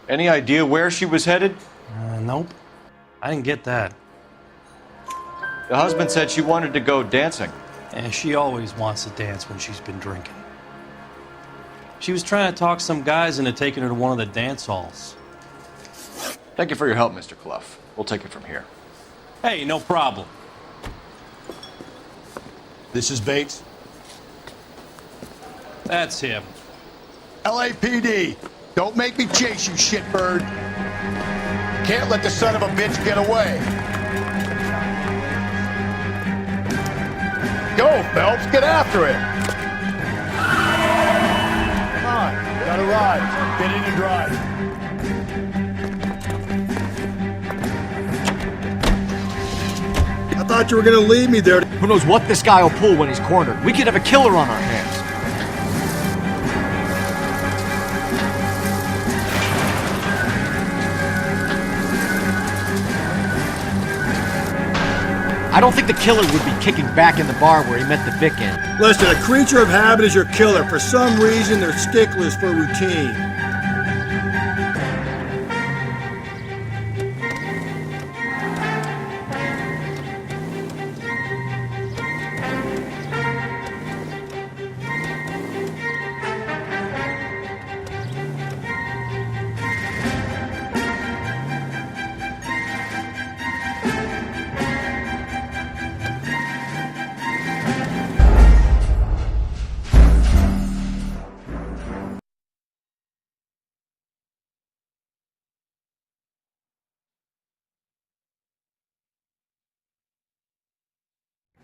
Any idea where she was headed? Nope. I didn't get that. The husband said she wanted to go dancing. And she always wants to dance when she's been drinking. She was trying to talk some guys into taking her to one of the dance halls. Thank you for your help, Mr. Clough. We'll take it from here. Hey, no problem. This is Bates. That's him. LAPD, don't make me chase you, shitbird. Can't let the son of a bitch get away. Go, Phelps, get after it. Come on, got a ride. Get in and drive. I thought you were gonna leave me there. Who knows what this guy will pull when he's cornered? We could have a killer on our hands. I don't think the killer would be kicking back in the bar where he met the Vic in. Listen, a creature of habit is your killer. For some reason, they're sticklers for routine.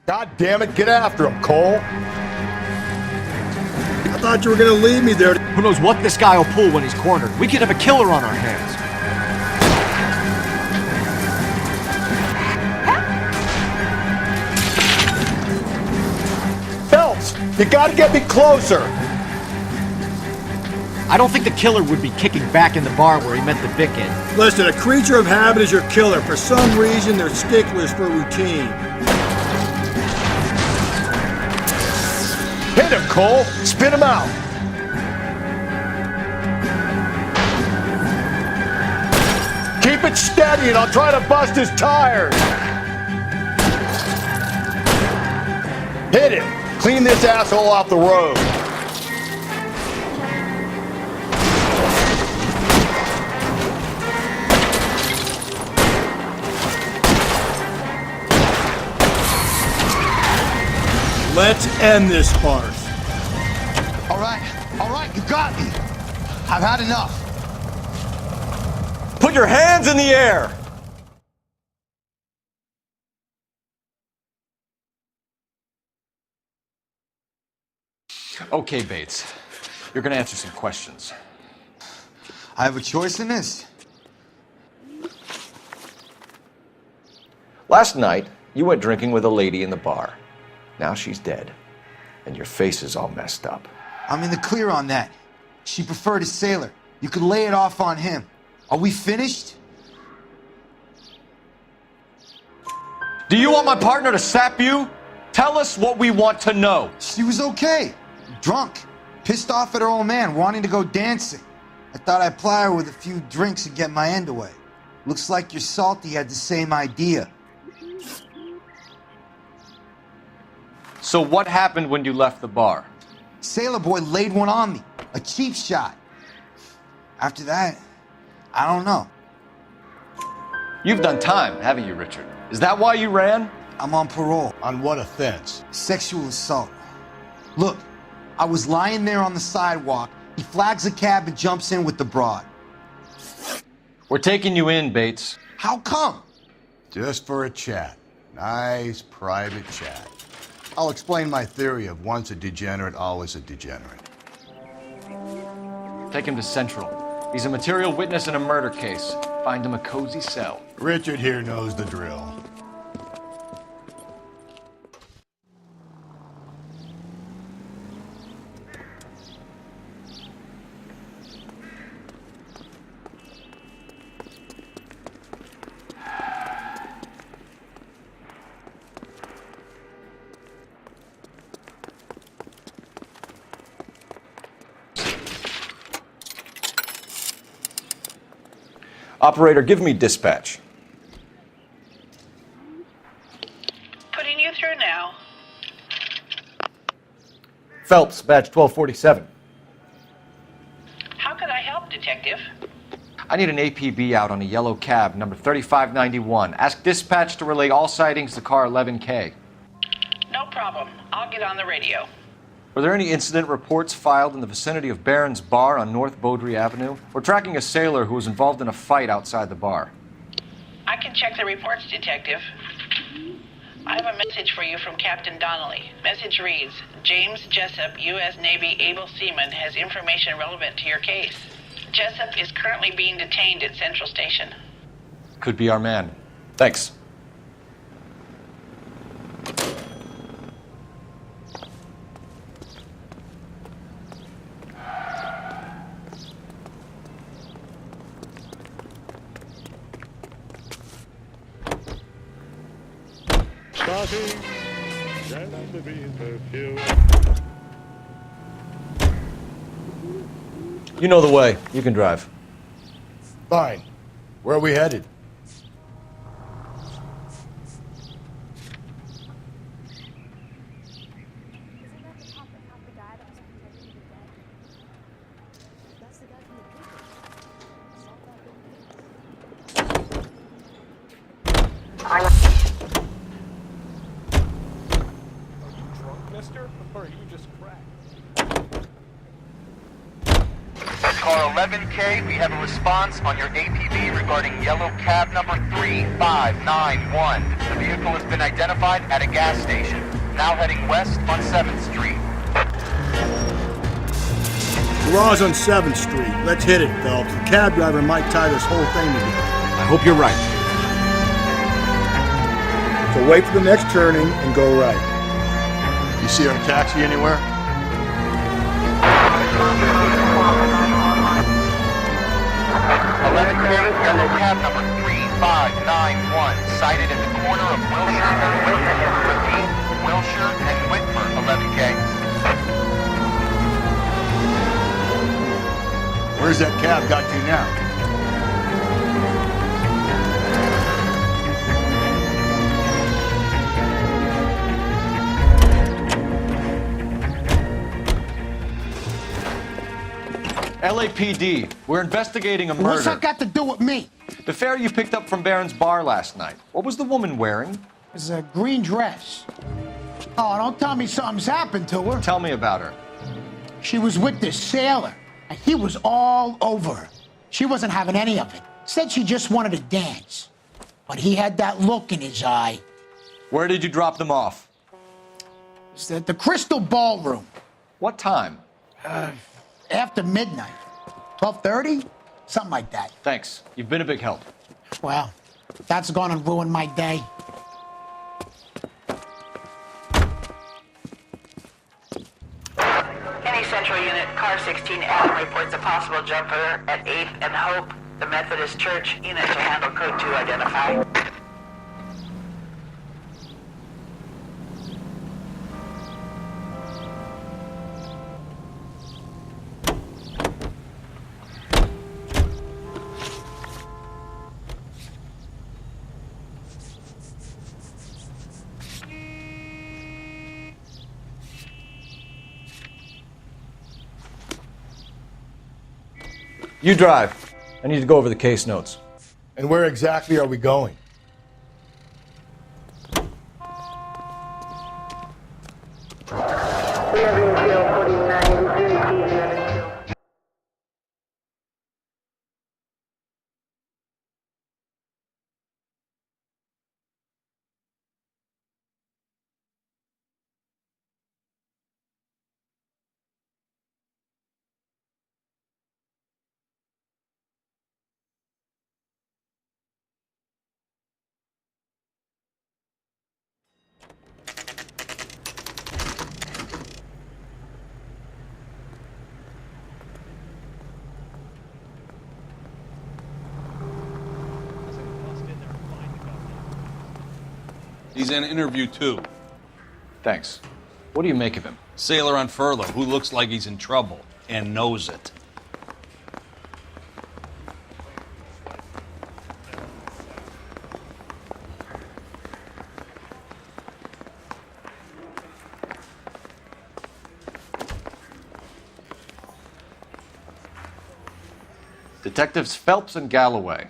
God damn it, get after him, Cole. I thought you were gonna leave me there. Who knows what this guy will pull when he's cornered? We could have a killer on our hands. Phelps, you gotta get me closer. I don't think the killer would be kicking back in the bar where he met the Vic in. Listen, a creature of habit is your killer. For some reason, they're sticklers for routine. Hit him, Cole. Spin him out. Keep it steady and I'll try to bust his tires. Hit him. Clean this asshole off the road. Let's end this farce. All right, you got me. I've had enough. Put your hands in the air! Okay, Bates. You're gonna answer some questions. I have a choice in this. Last night, you went drinking with a lady in the bar. Now she's dead, and your face is all messed up. I'm in the clear on that. She preferred a sailor. You could lay it off on him. Are we finished? Do you want my partner to sap you? Tell us what we want to know. She was okay. Drunk. Pissed off at her old man, wanting to go dancing. I thought I'd ply her with a few drinks and get my end away. Looks like your salty had the same idea. So what happened when you left the bar? Sailor boy laid one on me. A cheap shot. After that, I don't know. You've done time, haven't you, Richard? Is that why you ran? I'm on parole. On what offense? Sexual assault. Look, I was lying there on the sidewalk. He flags a cab and jumps in with the broad. We're taking you in, Bates. How come? Just for a chat. Nice private chat. I'll explain my theory of once a degenerate, always a degenerate. Take him to Central. He's a material witness in a murder case. Find him a cozy cell. Richard here knows the drill. Operator, give me dispatch. Putting you through now. Phelps, badge 1247. How can I help, Detective? I need an APB out on a yellow cab, number 3591. Ask dispatch to relay all sightings to car 11K. No problem. I'll get on the radio. Were there any incident reports filed in the vicinity of Barron's Bar on North Beaudry Avenue? We're tracking a sailor who was involved in a fight outside the bar. I can check the reports, Detective. I have a message for you from Captain Donnelly. Message reads, James Jessup, U.S. Navy able seaman, has information relevant to your case. Jessup is currently being detained at Central Station. Could be our man. Thanks. Starting, and the beat perfume. You know the way. You can drive. Fine. Where are we headed? Car 11K, we have a response on your APB regarding yellow cab number 3591. The vehicle has been identified at a gas station. Now heading west on 7th Street. Garage on 7th Street. Let's hit it, Phelps. The cab driver might tie this whole thing together. I hope you're right. So wait for the next turning and go right. You see our taxi anywhere? Yellow cab number 3591, sighted at the corner of Wilshire and Whitmer. Wilshire and Whitmer, 11K. Where's that cab got to now? LAPD, we're investigating a murder. What's that got to do with me? The fare you picked up from Barron's Bar last night. What was the woman wearing? It's a green dress. Oh, don't tell me something's happened to her. Tell me about her. She was with this sailor, and he was all over her. She wasn't having any of it. Said she just wanted to dance. But he had that look in his eye. Where did you drop them off? It's at the Crystal Ballroom. What time? After midnight. 12:30? Something like that. Thanks. You've been a big help. Well, that's gonna ruin my day. Any Central Unit, Car 16 Adam reports a possible jumper at 8th and Hope, the Methodist Church. Unit to handle code 2 identify. You drive. I need to go over the case notes. And where exactly are we going? He's in interview 2. Thanks. What do you make of him? Sailor on furlough who looks like he's in trouble and knows it. Detectives Phelps and Galloway.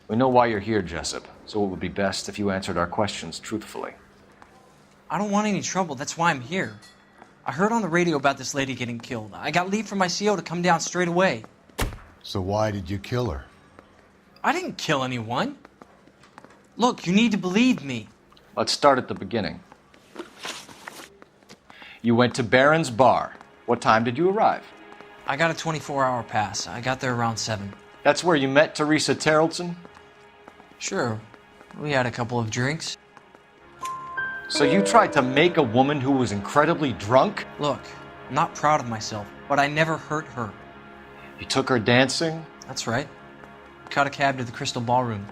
We know why you're here, Jessup, so it would be best if you answered our questions truthfully. I don't want any trouble. That's why I'm here. I heard on the radio about this lady getting killed. I got leave from my CO to come down straight away. So why did you kill her? I didn't kill anyone. Look, you need to believe me. Let's start at the beginning. You went to Barron's Bar. What time did you arrive? I got a 24-hour pass. I got there around 7. That's where you met Teresa Terrelson? Sure. We had a couple of drinks. So you tried to make a woman who was incredibly drunk? Look, I'm not proud of myself, but I never hurt her. You took her dancing? That's right. Caught a cab to the Crystal Ballroom.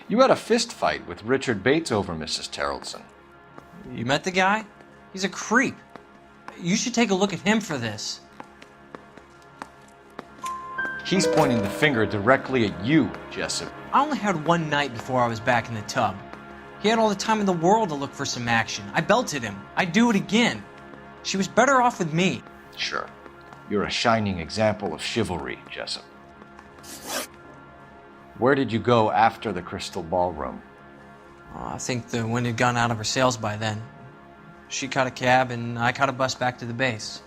You had a fist fight with Richard Bates over Mrs. Terrelson. You met the guy? He's a creep. You should take a look at him for this. He's pointing the finger directly at you, Jessup. I only had one night before I was back in the tub. He had all the time in the world to look for some action. I belted him. I'd do it again. She was better off with me. Sure. You're a shining example of chivalry, Jessup. Where did you go after the Crystal Ballroom? I think the wind had gone out of her sails by then. She caught a cab and I caught a bus back to the base.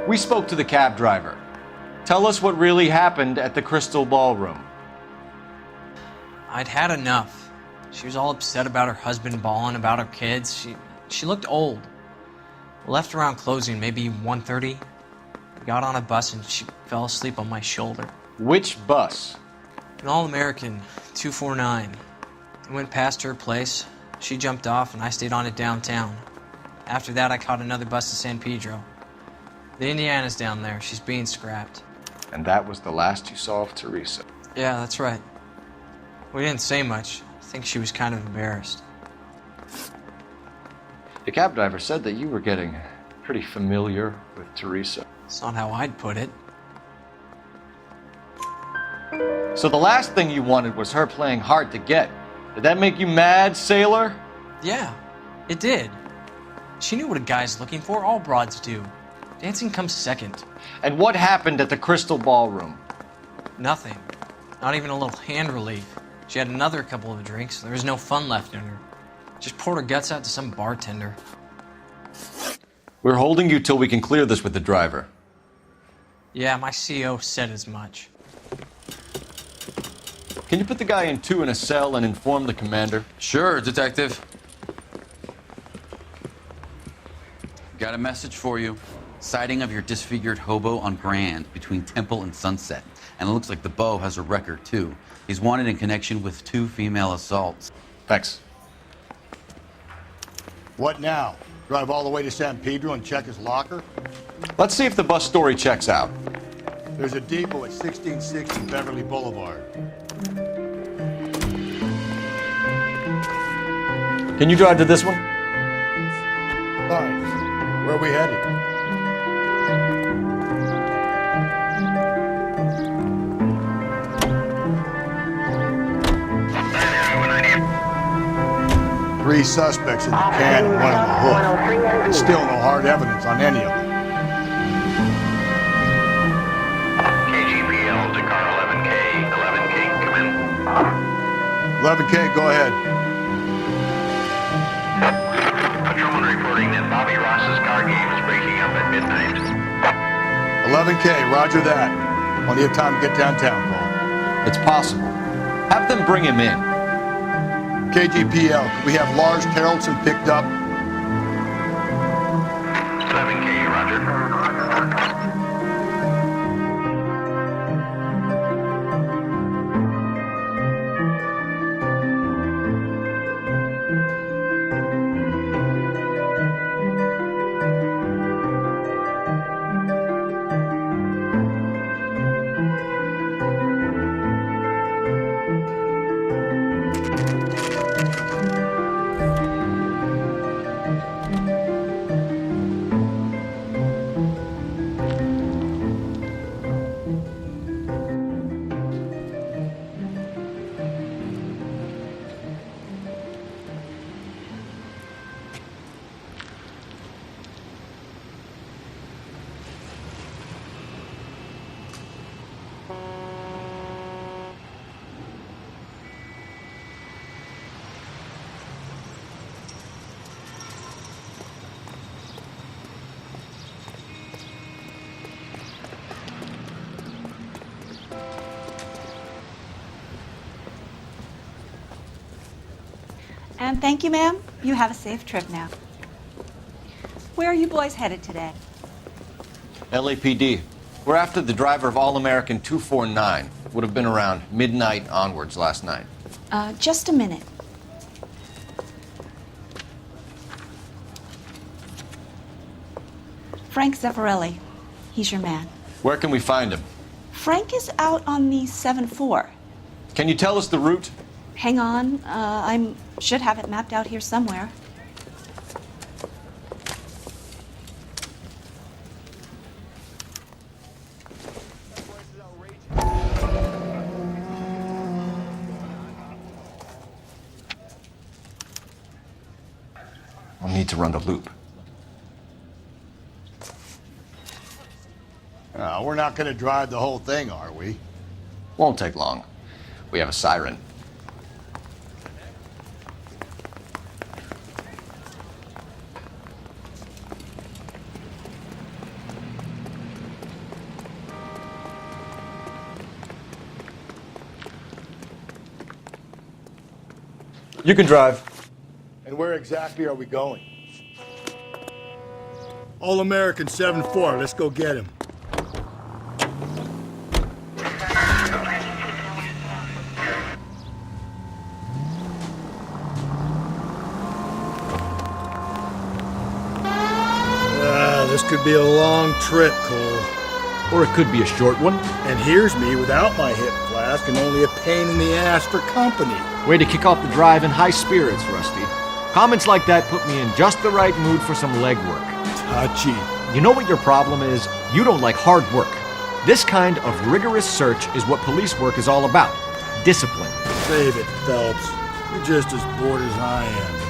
We spoke to the cab driver. Tell us what really happened at the Crystal Ballroom. I'd had enough. She was all upset about her husband bawling about her kids. She looked old. We left around closing, maybe 1:30. We got on a bus and she fell asleep on my shoulder. Which bus? An All-American 249. I went past her place. She jumped off and I stayed on it downtown. After that, I caught another bus to San Pedro. The Indiana's down there. She's being scrapped. And that was the last you saw of Teresa. Yeah, that's right. We didn't say much. I think she was kind of embarrassed. The cab driver said that you were getting pretty familiar with Teresa. It's not how I'd put it. So the last thing you wanted was her playing hard to get. Did that make you mad, sailor? Yeah, it did. She knew what a guy's looking for. All broads do. Dancing comes second. And what happened at the Crystal Ballroom? Nothing. Not even a little hand relief. She had another couple of drinks. There was no fun left in her. Just poured her guts out to some bartender. We're holding you till we can clear this with the driver. Yeah, my CO said as much. Can you put the guy in 2 in a cell and inform the commander? Sure, Detective. Got a message for you. Sighting of your disfigured hobo on Grand between Temple and Sunset. And it looks like the beau has a record, too. He's wanted in connection with 2 female assaults. Thanks. What now? Drive all the way to San Pedro and check his locker? Let's see if the bus story checks out. There's a depot at 1660 Beverly Boulevard. Can you drive to this one? Fine. Where are we headed? Three suspects in the can and one on the hook. Still no hard evidence on any of them. KGPL to car 11K. 11K, come in. 11K, go ahead. Patrolman reporting that Bobby Ross's car game is breaking up at midnight. 11K, roger that. Plenty of time to get downtown, Cole. It's possible. Have them bring him in. KGPL, could we have Lars Terrelson picked up? 11K, roger. And thank you, ma'am. You have a safe trip now. Where are you boys headed today? LAPD. We're after the driver of All-American 249. Would have been around midnight onwards last night. Just a minute. Frank Zeffirelli. He's your man. Where can we find him? Frank is out on the 7-4. Can you tell us the route? Hang on. I should have it mapped out here somewhere. I'll need to run the loop. We're not going to drive the whole thing, are we? Won't take long. We have a siren. You can drive. And where exactly are we going? All-American 7-4. Let's go get him. This could be a long trip, Cole. Or it could be a short one. And here's me without my hip flask and only a pain in the ass for company. Way to kick off the drive in high spirits, Rusty. Comments like that put me in just the right mood for some legwork. Touchy. You know what your problem is? You don't like hard work. This kind of rigorous search is what police work is all about. Discipline. Save it, Phelps. You're just as bored as I am.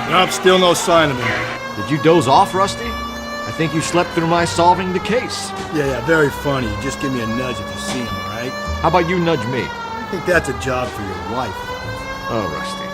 Nope, still no sign of him. Did you doze off, Rusty? I think you slept through my solving the case. Yeah, very funny. Just give me a nudge if you see him, all right? How about you nudge me? I think that's a job for your wife. Oh, Rusty.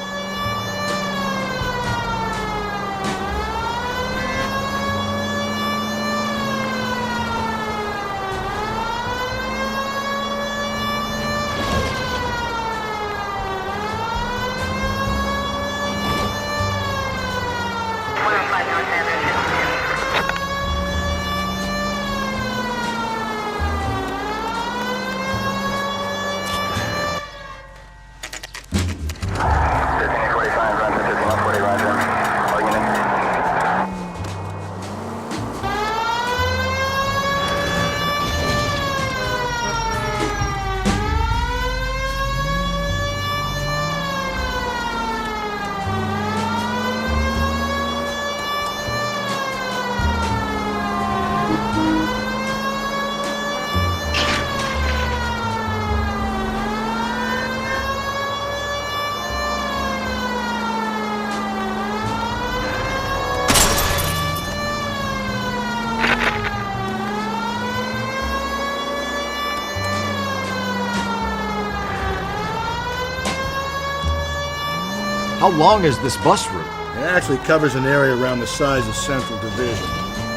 How long is this bus route? It actually covers an area around the size of Central Division.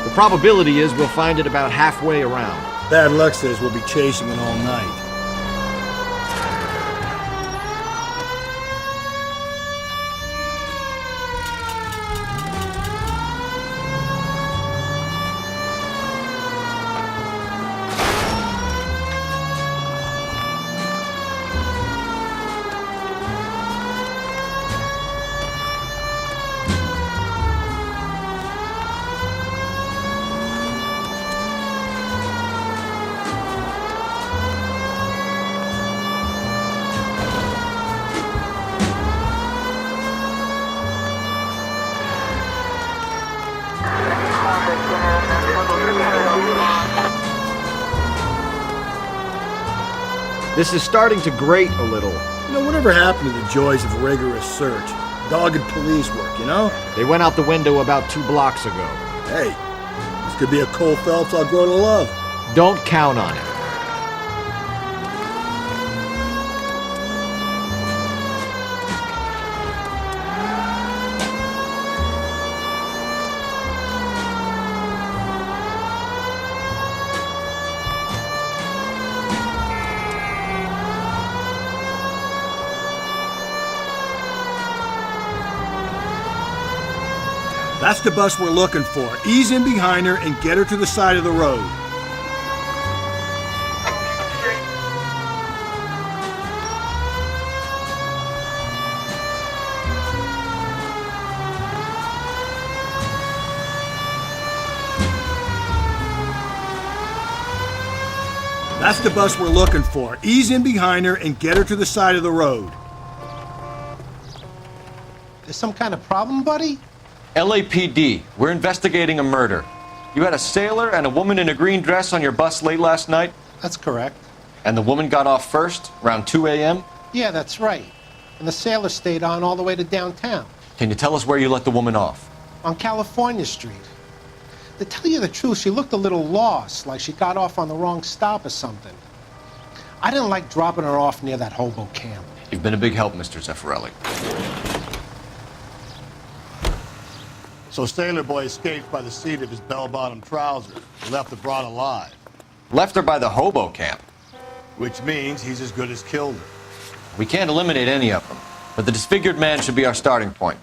The probability is we'll find it about halfway around. Bad luck says we'll be chasing it all night. This is starting to grate a little. You know, whatever happened to the joys of rigorous search? Dogged police work, you know? They went out the window about 2 blocks ago. Hey, this could be a Cole Phelps I'll grow to love. Don't count on it. That's the bus we're looking for. Ease in behind her and get her to the side of the road. That's the bus we're looking for. Ease in behind her and get her to the side of the road. There's some kind of problem, buddy? LAPD, we're investigating a murder. You had a sailor and a woman in a green dress on your bus late last night? That's correct. And the woman got off first, around 2 a.m.? Yeah, that's right. And the sailor stayed on all the way to downtown. Can you tell us where you let the woman off? On California Street. To tell you the truth, she looked a little lost, like she got off on the wrong stop or something. I didn't like dropping her off near that hobo camp. You've been a big help, Mr. Zeffirelli. So Sailor Boy escaped by the seat of his bell-bottom trousers. He left the broad alive. Left her by the hobo camp. Which means he's as good as killed her. We can't eliminate any of them, but the disfigured man should be our starting point.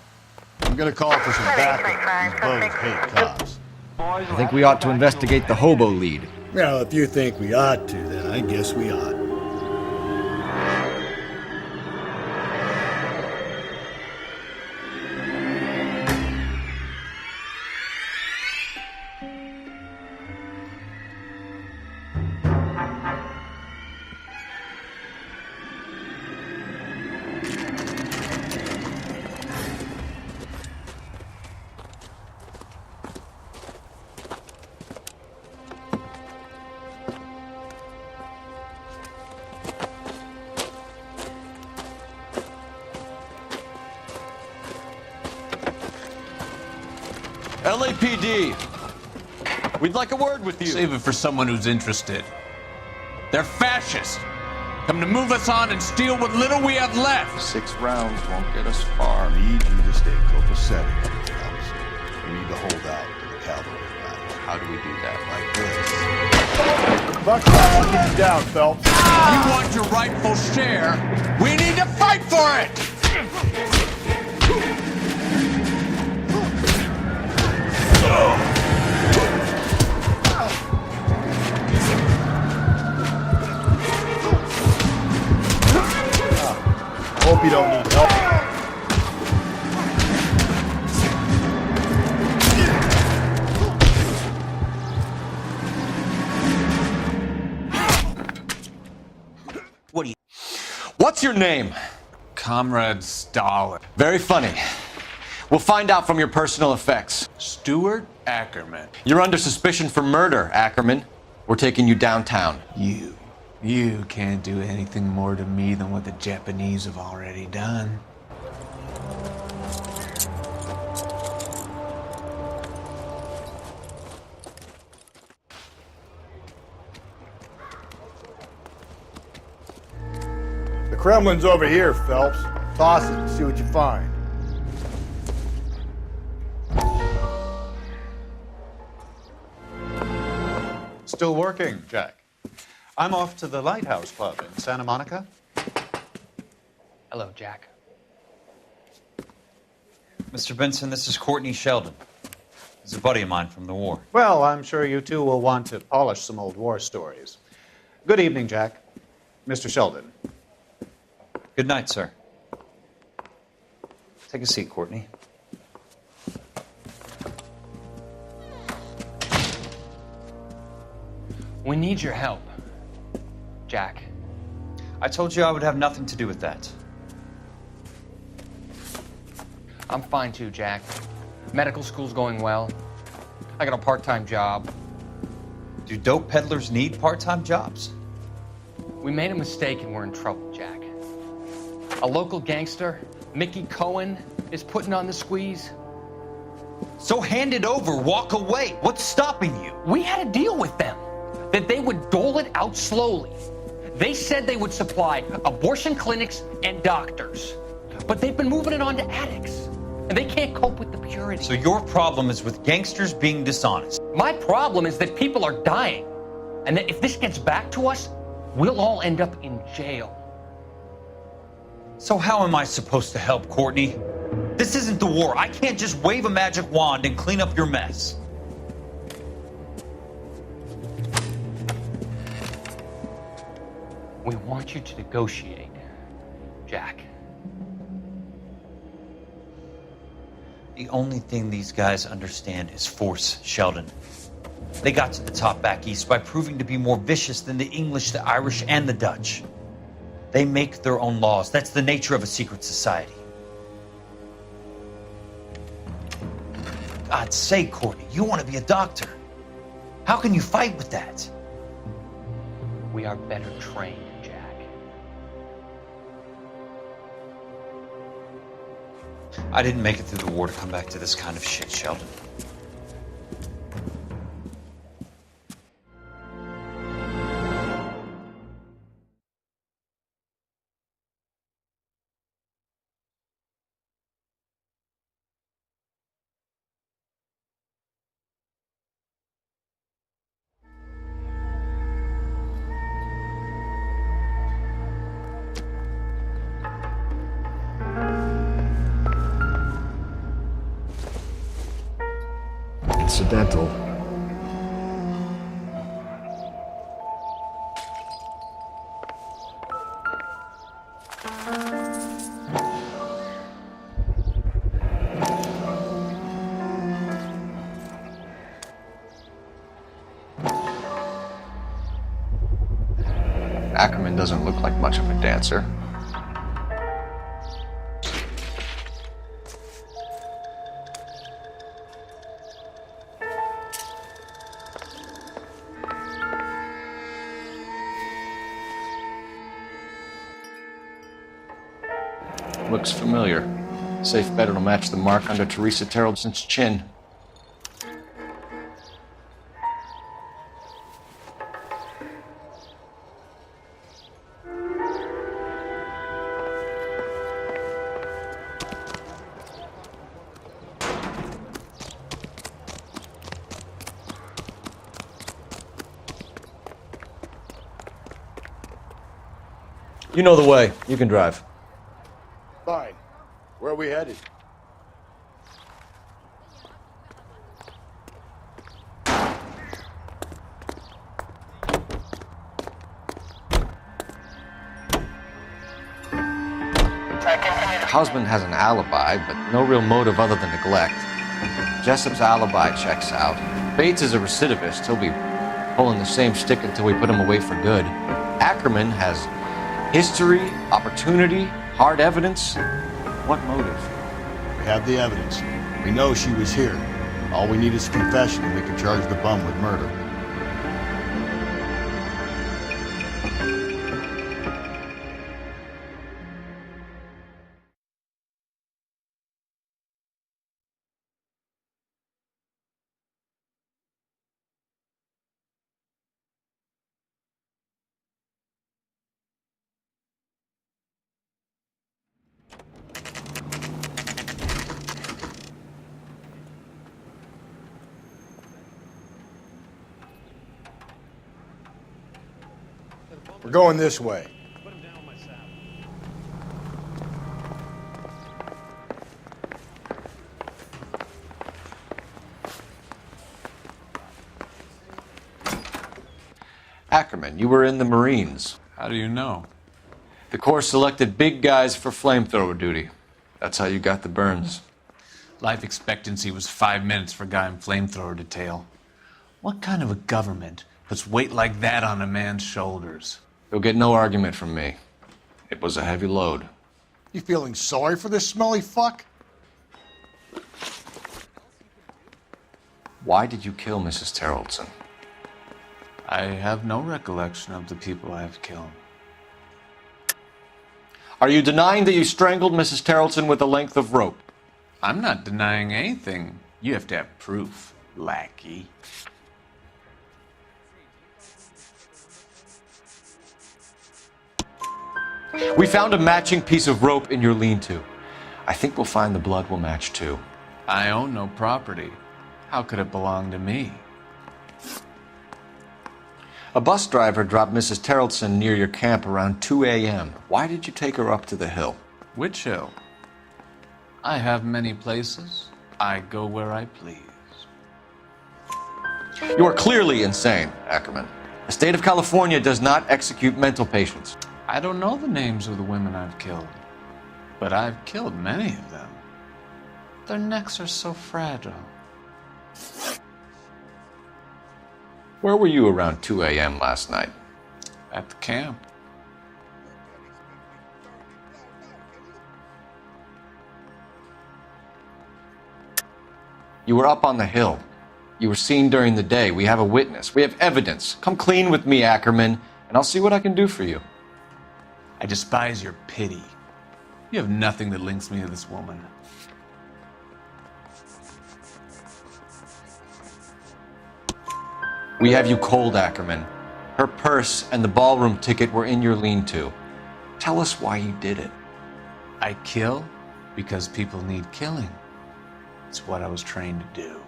I'm gonna call for some backup. These bows hate cops. I think we ought to investigate the hobo lead. Well, if you think we ought to, then I guess we ought. LAPD, we'd like a word with you. Save it for someone who's interested. They're fascists. Come to move us on and steal what little we have left. 6 rounds won't get us far. I need you to stay copacetic, Phelps. We need to hold out to the cavalry battle. How do we do that? Like this. Buckshot will keep you down, Phelps. If you want your rightful share, we need to fight for it! Hope you don't need help. What's your name? Comrade Stalin. Very funny. We'll find out from your personal effects. Stuart Ackerman. You're under suspicion for murder, Ackerman. We're taking you downtown. You can't do anything more to me than what the Japanese have already done. The Kremlin's over here, Phelps. Toss it and see what you find. Still working, Jack. I'm off to the Lighthouse Club in Santa Monica. Hello, Jack. Mr. Benson, this is Courtney Sheldon. He's a buddy of mine from the war. Well, I'm sure you two will want to polish some old war stories. Good evening, Jack. Mr. Sheldon. Good night, sir. Take a seat, Courtney. We need your help, Jack. I told you I would have nothing to do with that. I'm fine too, Jack. Medical school's going well. I got a part-time job. Do dope peddlers need part-time jobs? We made a mistake and we're in trouble, Jack. A local gangster, Mickey Cohen, is putting on the squeeze. So hand it over, walk away. What's stopping you? We had a deal with them that they would dole it out slowly. They said they would supply abortion clinics and doctors, but they've been moving it on to addicts, and they can't cope with the purity. So your problem is with gangsters being dishonest. My problem is that people are dying, and that if this gets back to us, we'll all end up in jail. So how am I supposed to help, Courtney? This isn't the war. I can't just wave a magic wand and clean up your mess. We want you to negotiate, Jack. The only thing these guys understand is force, Sheldon. They got to the top back east by proving to be more vicious than the English, the Irish, and the Dutch. They make their own laws. That's the nature of a secret society. God's sake, Courtney, you want to be a doctor. How can you fight with that? We are better trained, Jack. I didn't make it through the war to come back to this kind of shit, Sheldon. Incidental. Ackerman doesn't look like much of a dancer. Looks familiar. Safe bet it'll match the mark under Teresa Terrelson's chin. You know the way. You can drive. Fine. Where are we headed? Husband has an alibi, but no real motive other than neglect. Jessup's alibi checks out. Bates is a recidivist. He'll be pulling the same stick until we put him away for good. Ackerman has history, opportunity, hard evidence. What motive? We have the evidence. We know she was here. All we need is a confession, and we can charge the bum with murder. We're going this way. Ackerman, you were in the Marines. How do you know? The Corps selected big guys for flamethrower duty. That's how you got the burns. Life expectancy was 5 minutes for a guy in flamethrower detail. What kind of a government puts weight like that on a man's shoulders? You'll get no argument from me. It was a heavy load. You feeling sorry for this smelly fuck? Why did you kill Mrs. Terrelson? I have no recollection of the people I have killed. Are you denying that you strangled Mrs. Tarleton with a length of rope? I'm not denying anything. You have to have proof, lackey. We found a matching piece of rope in your lean-to. I think we'll find the blood will match too. I own no property. How could it belong to me? A bus driver dropped Mrs. Tarleton near your camp around 2 a.m. Why did you take her up to the hill? Which hill? I have many places. I go where I please. You are clearly insane, Ackerman. The state of California does not execute mental patients. I don't know the names of the women I've killed, but I've killed many of them. Their necks are so fragile. Where were you around 2 a.m. last night? At the camp. You were up on the hill. You were seen during the day. We have a witness. We have evidence. Come clean with me, Ackerman, and I'll see what I can do for you. I despise your pity. You have nothing that links me to this woman. We have you cold, Ackerman. Her purse and the ballroom ticket were in your lean-to. Tell us why you did it. I kill because people need killing. It's what I was trained to do.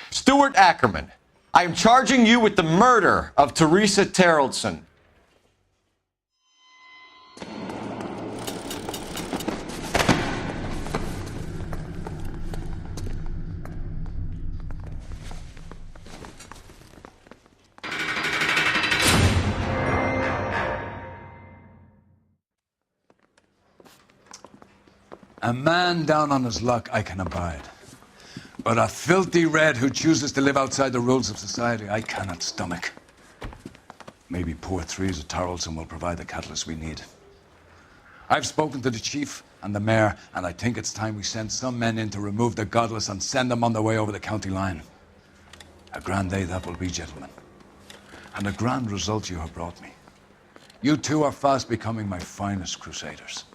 Stuart Ackerman, I am charging you with the murder of Teresa Tarleton. A man down on his luck I can abide. But a filthy red who chooses to live outside the rules of society, I cannot stomach. Maybe poor Threes of Tarleton will provide the catalyst we need. I've spoken to the chief and the mayor, and I think it's time we send some men in to remove the godless and send them on their way over the county line. A grand day that will be, gentlemen. And a grand result you have brought me. You two are fast becoming my finest crusaders.